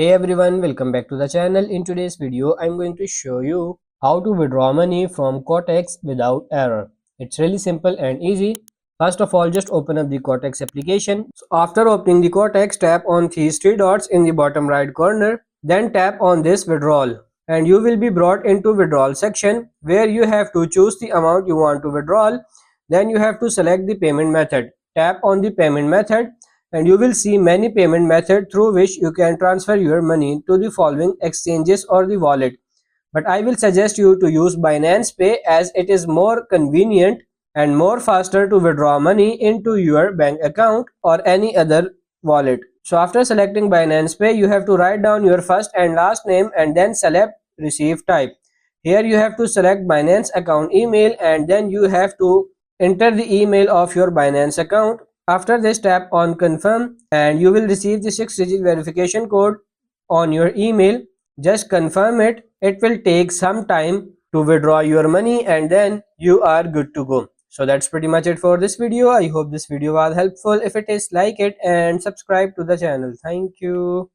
Hey everyone, welcome back to the channel. In today's video, I'm going to show you how to withdraw money from Quotex without error. It's really simple and easy. First of all, just open up the Quotex application. So after opening the Quotex, tap on these three dots in the bottom right corner. Then tap on this withdrawal. And you will be brought into withdrawal section where you have to choose the amount you want to withdraw. Then you have to select the payment method. Tap on the payment method and you will see many payment methods through which you can transfer your money to the following exchanges or the wallet. But I will suggest you to use Binance Pay as it is more convenient and more faster to withdraw money into your bank account or any other wallet. So after selecting Binance Pay, you have to write down your first and last name and then select receive type. Here you have to select Binance account email and then you have to enter the email of your Binance account. After this, tap on confirm and you will receive the 6-digit verification code on your email. Just confirm it. It will take some time to withdraw your money and then you are good to go. So that's pretty much it for this video. I hope this video was helpful. If it is, like it and subscribe to the channel. Thank you.